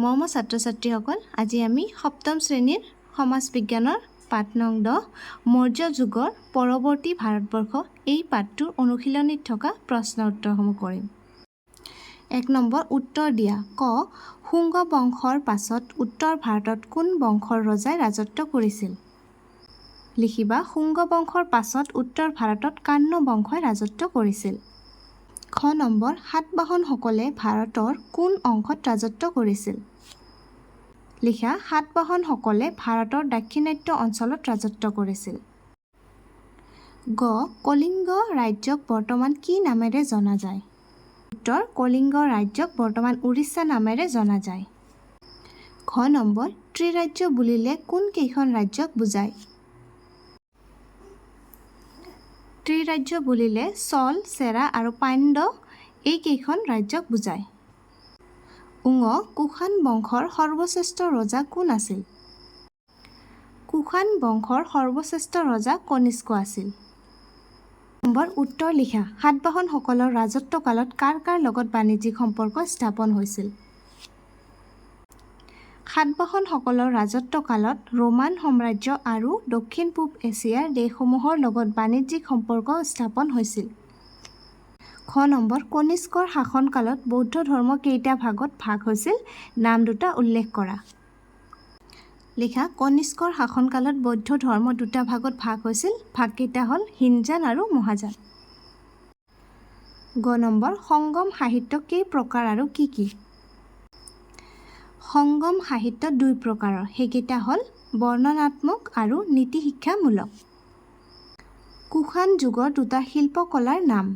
মৰমৰ ছাত্ৰ ছাত্ৰীসকল, আজি আমি সপ্তম শ্ৰেণীৰ সমাজ বিজ্ঞানৰ পাঠ নং 10 মৌৰ্য যুগৰ পৰৱৰ্তী ভাৰতবৰ্ষ এই পাঠটোৰ অনুশীলনীত থকা প্ৰশ্ন উত্তৰসমূহ কৰিম। 1 নম্বৰ উত্তৰ দিয়া। ক শুঙ্গ বংশৰ পাছত উত্তৰ ভাৰতত কোন বংশৰ ৰজাই ৰাজত্ব কৰিছিল? লিখিবা শুঙ্গ বংশৰ পাছত উত্তৰ ভাৰতত কাণ্ড বংশই ৰাজত্ব কৰিছিল। খ নম্বৰ সাতবাহনসকলে ভাৰতৰ কোন অংশত ৰাজত্ব কৰিছিল? লিখা সাতবাহনসকলে ভাৰতৰ দাক্ষিণাত্য অঞ্চলত ৰাজত্ব কৰিছিল। গ কলিংগ ৰাজ্যক বৰ্তমান কি নামেৰে জনা যায়? উত্তৰ কলিংগ ৰাজ্যক বৰ্তমান উৰিষ্যা নামেৰে জনা যায়। ঘ নম্বৰ ত্ৰিৰাজ্য বুলিলে কোন কেইখন ৰাজ্যক বুজায়? ত্ৰিৰাজ্য বুলিলে চল, চেৰা আৰু পাণ্ড্য এই কেইখন ৰাজ্যক বুজায়। উঙ কুশান বংশৰ সৰ্বশ্ৰেষ্ঠ ৰজা কোন আছিল? কুশান বংশৰ সৰ্বশ্ৰেষ্ঠ ৰজা কনিষ্ক আছিল। নম্বৰ উত্তৰ লিখা সাতবাহনসকলৰ ৰাজত্বকালত কাৰ কাৰ লগত বাণিজ্যিক সম্পৰ্ক স্থাপন হৈছিল? সাতবাহনসকলৰ ৰাজত্বকালত ৰোমান সাম্ৰাজ্য আৰু দক্ষিণ পূব এছিয়াৰ দেশসমূহৰ লগত বাণিজ্যিক সম্পৰ্ক স্থাপন হৈছিল। খ নম্বৰ কনিষ্কৰ শাসনকালত বৌদ্ধ ধৰ্ম কেইটা ভাগত ভাগ হৈছিল? নাম দুটা উল্লেখ কৰা। লিখা কনিষ্কৰ শাসনকালত বৌদ্ধ ধৰ্ম দুটা ভাগত ভাগ হৈছিল। ভাগকেইটা হ'ল হিনজান আৰু মহাযান। গ নম্বৰ সংগম সাহিত্য কেই প্ৰকাৰ আৰু কি কি? সংগম সাহিত্য দুই প্ৰকাৰৰ, সেইকেইটা হ'ল বৰ্ণনাত্মক আৰু নীতি শিক্ষামূলক। কুশান যুগৰ দুটা শিল্পকলাৰ নাম।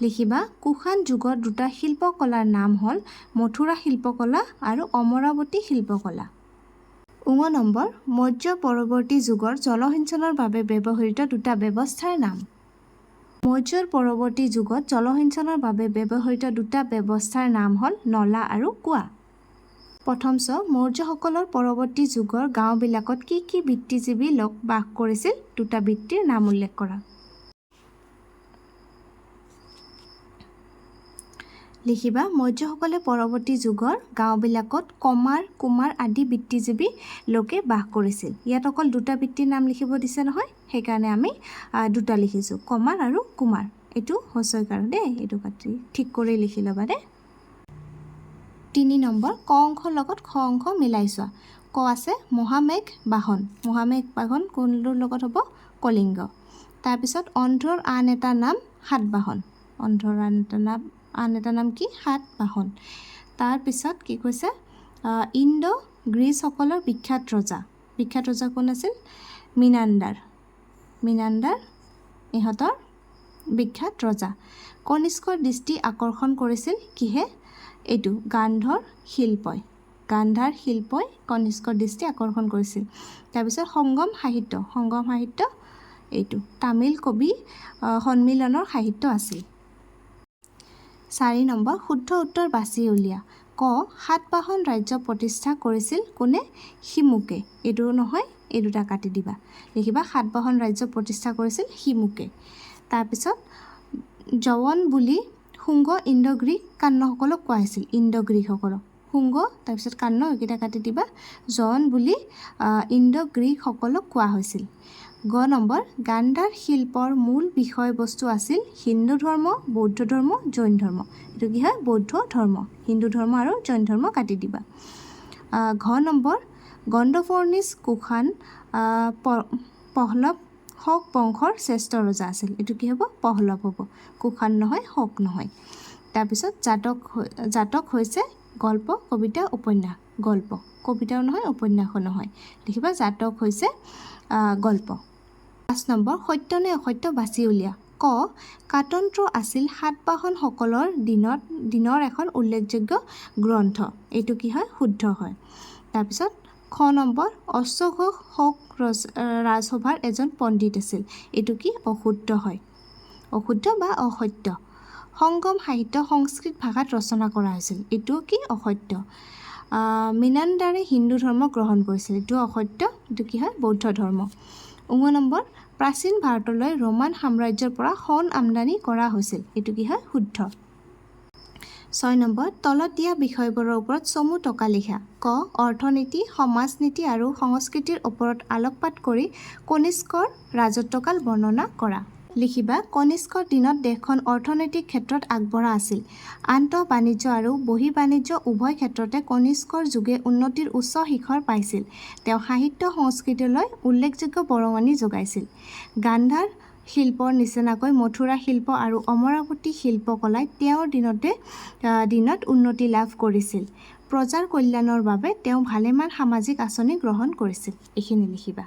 লিখিবা কুশান যুগৰ দুটা শিল্পকলাৰ নাম হ'ল মথুৰা শিল্পকলা আৰু অমৰাৱতী শিল্পকলা। উঙ নম্বৰ মৌৰ্য পৰৱৰ্তী যুগৰ জলসিঞ্চনৰ বাবে ব্যৱহৃত দুটা ব্যৱস্থাৰ নাম। মৌৰ্যৰ পৰৱৰ্তী যুগত জলসিঞ্চনৰ বাবে ব্যৱহৃত দুটা ব্যৱস্থাৰ নাম হ'ল নলা আৰু কুঁৱা। প্ৰথমচ মৌৰ্যসকলৰ পৰৱৰ্তী যুগৰ গাঁওবিলাকত কি কি বৃত্তিজীৱী লোক বাস কৰিছিল? দুটা বৃত্তিৰ নাম উল্লেখ কৰা। লিখিবা মৌৰ্যসকলে পৰৱৰ্তী যুগৰ গাঁওবিলাকত কমাৰ, কুমাৰ আদি বৃত্তিজীৱী লোকে বাস কৰিছিল। ইয়াত অকল দুটা বৃত্তিৰ নাম লিখিব দিছে নহয়, সেইকাৰণে আমি দুটা লিখিছোঁ, কমাৰ আৰু কুমাৰ। এইটো হস্যইকাৰ দেই, এইটো কাটি ঠিক কৰি লিখি ল'বা দেই। 3 নম্বৰ ক অংশৰ লগত খ অংশ মিলাই চোৱা। ক আছে মহামেঘ বাহন। মহামেঘ বাহন কোনটোৰ লগত হ'ব? কলিংগ। তাৰপিছত অন্ধ্ৰৰ আন এটা নাম সাতবাহন। অন্ধ্ৰৰ আন এটা নাম কি? সাতবাহন। তাৰপিছত কি কৈছে? ইণ্ডো গ্ৰীচসকলৰ বিখ্যাত ৰজা। বিখ্যাত ৰজা কোন আছিল? মিনাণ্ডাৰ। মিনাণ্ডাৰ ইহঁতৰ বিখ্যাত ৰজা। কনিষ্কৰ দৃষ্টি আকৰ্ষণ কৰিছিল কিহে? এইটো গান্ধাৰ শিল্পই। গান্ধাৰ শিল্পই কনিষ্কৰ দৃষ্টি আকৰ্ষণ কৰিছিল। তাৰপিছত সংগম সাহিত্য। সংগম সাহিত্য এইটো তামিল কবি সন্মিলনৰ সাহিত্য আছিল। 4 নম্বৰ শুদ্ধ উত্তৰ বাছি উলিয়া। ক সাতবাহন ৰাজ্য প্ৰতিষ্ঠা কৰিছিল কোনে? সিমুকে। এইটো নহয়, এই দুটা কাটি দিবা। লিখিবা সাতবাহন ৰাজ্য প্ৰতিষ্ঠা কৰিছিল সিমুকে। তাৰপিছত জৱন বুলি শুঙ্গ ইণ্ডো গ্ৰীক কাণ্যসকলক কোৱা হৈছিল। ইণ্ডো গ্ৰীকসকলক শুঙ্গ, তাৰপিছত কাণ্য এইকেইটা কাটি দিবা। জৱন বুলি ইণ্ডো গ্ৰীকসকলক কোৱা হৈছিল। গ নম্বৰ গান্ধাৰ শিল্পৰ মূল বিষয়বস্তু আছিল হিন্দু ধৰ্ম, বৌদ্ধ ধৰ্ম, জৈন ধৰ্ম। এইটো কি হয়? বৌদ্ধ ধৰ্ম। হিন্দু ধৰ্ম আৰু জৈন ধৰ্ম কাটি দিবা। ঘ নম্বৰ গণ্ডফৰ্নিচ কুশান পহলৱ শক বংশৰ শ্ৰেষ্ঠ ৰজা আছিল। এইটো কি হ'ব? পহলৱ হ'ব, কুশান নহয়, শক নহয়। তাৰপিছত জাতক হৈছে গল্প, কবিতা, উপন্যাস। গল্প, কবিতাও নহয়, উপন্যাসো নহয়। লিখিবা জাতক হৈছে গল্প। 5 নম্বৰ সত্য নে অসত্য বাছি উলিয়া। ক কাতন্ত্ৰ আছিল সাতবাহনসকলৰ দিনৰ এখন উল্লেখযোগ্য গ্ৰন্থ। এইটো কি হয়? শুদ্ধ হয়। তাৰপিছত খ নম্বৰ অশ্বঘোষ শক ৰাজসভাৰ এজন পণ্ডিত আছিল। এইটো কি? অশুদ্ধ হয়। অশুদ্ধ বা অসত্য। সংগম সাহিত্য সংস্কৃত ভাষাত ৰচনা কৰা হৈছিল। এইটো কি? অসত্য। মিনাণ্ডাৰে হিন্দু ধৰ্ম গ্ৰহণ কৰিছিল। এইটো অসত্য। এইটো কি হয়? বৌদ্ধ ধৰ্ম। উঙ নম্বৰ প্ৰাচীন ভাৰতলৈ ৰোমান সাম্ৰাজ্যৰ পৰা সোণ আমদানি কৰা হৈছিল। এইটো কি হয়? শুদ্ধ। 6 নম্বৰ তলত দিয়া বিষয়বোৰৰ ওপৰত চমু টকা লিখা ক অৰ্থনীতি সমাজনীতি আৰু সংস্কৃতিৰ ওপৰত আলোকপাত কৰি কনিষ্কৰ ৰাজত্বকাল বৰ্ণনা কৰা লিখিবা কনিষ্কৰ দিনত দেশখন অৰ্থনৈতিক ক্ষেত্ৰত আগবঢ়া আছিল আন্তঃ বাণিজ্য আৰু বহি বাণিজ্য উভয় ক্ষেত্ৰতে কনিষ্কৰ যুগে উন্নতিৰ উচ্চ শিখৰ পাইছিল তেওঁ সাহিত্য সংস্কৃতিলৈ উল্লেখযোগ্য বৰঙণি যোগাইছিল গান্ধাৰ শিল্পৰ নিচিনাকৈ মথুৰা শিল্প আৰু অমৰাৱতী শিল্পকলাই তেওঁৰ দিনত উন্নতি লাভ কৰিছিল প্ৰজাৰ কল্যাণৰ বাবে তেওঁ ভালেমান সামাজিক আঁচনি গ্ৰহণ কৰিছিল এইখিনি লিখিবা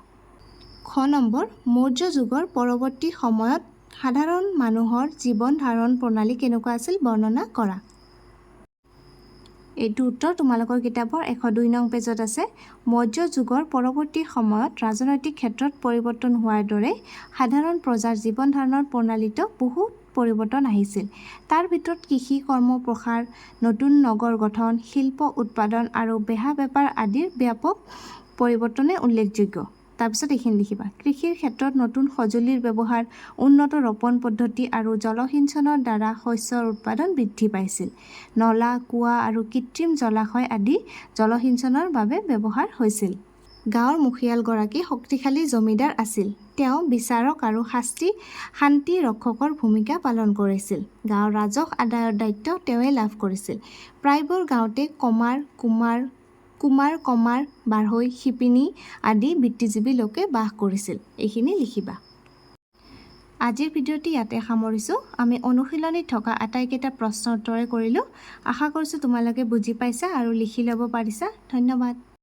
খ নম্বৰ মৌৰ্য যুগৰ পৰৱৰ্তী সময়ত সাধাৰণ মানুহৰ জীৱন ধাৰণ প্ৰণালী কেনেকুৱা আছিল বৰ্ণনা কৰা এইটো উত্তৰ তোমালোকৰ কিতাপৰ 102 নং পেজত আছে মৌৰ্য যুগৰ পৰৱৰ্তী সময়ত ৰাজনৈতিক ক্ষেত্ৰত পৰিৱৰ্তন হোৱাৰ দৰে সাধাৰণ প্ৰজাৰ জীৱন ধাৰণৰ প্ৰণালীতো বহুত পৰিৱৰ্তন আহিছিল তাৰ ভিতৰত কৃষি কৰ্ম প্ৰসাৰ নতুন নগৰ গঠন শিল্প উৎপাদন আৰু বেহা বেপাৰ আদিৰ ব্যাপক পৰিৱৰ্তনে উল্লেখযোগ্য তাৰপিছত এইখিনি লিখিবা কৃষিৰ ক্ষেত্ৰত নতুন সঁজুলিৰ ব্যৱহাৰ উন্নত ৰোপণ পদ্ধতি আৰু জলসিঞ্চনৰ দ্বাৰা শস্যৰ উৎপাদন বৃদ্ধি পাইছিল নলা কুঁৱা আৰু কৃত্ৰিম জলাশয় আদি জলসিঞ্চনৰ বাবে ব্যৱহাৰ হৈছিল গাঁৱৰ মুখিয়ালগৰাকী শক্তিশালী জমিদাৰ আছিল তেওঁ বিচাৰক আৰু শান্তি ৰক্ষকৰ ভূমিকা পালন কৰিছিল গাঁৱৰ ৰাজহ আদায়ৰ দায়িত্ব তেওঁৱে লাভ কৰিছিল প্ৰায়বোৰ গাঁৱতে কুমাৰ কমাৰ বাঢ়ৈ শিপিনী আদি বৃত্তিজীৱী লোকে বাস কৰিছিল এইখিনি লিখিবা আজিৰ ভিডিঅ'টি ইয়াতে সামৰিছোঁ আমি অনুশীলনীত থকা আটাইকেইটা প্ৰশ্ন উত্তৰে কৰিলোঁ আশা কৰিছোঁ তোমালোকে বুজি পাইছা আৰু লিখি ল'ব পাৰিছা ধন্যবাদ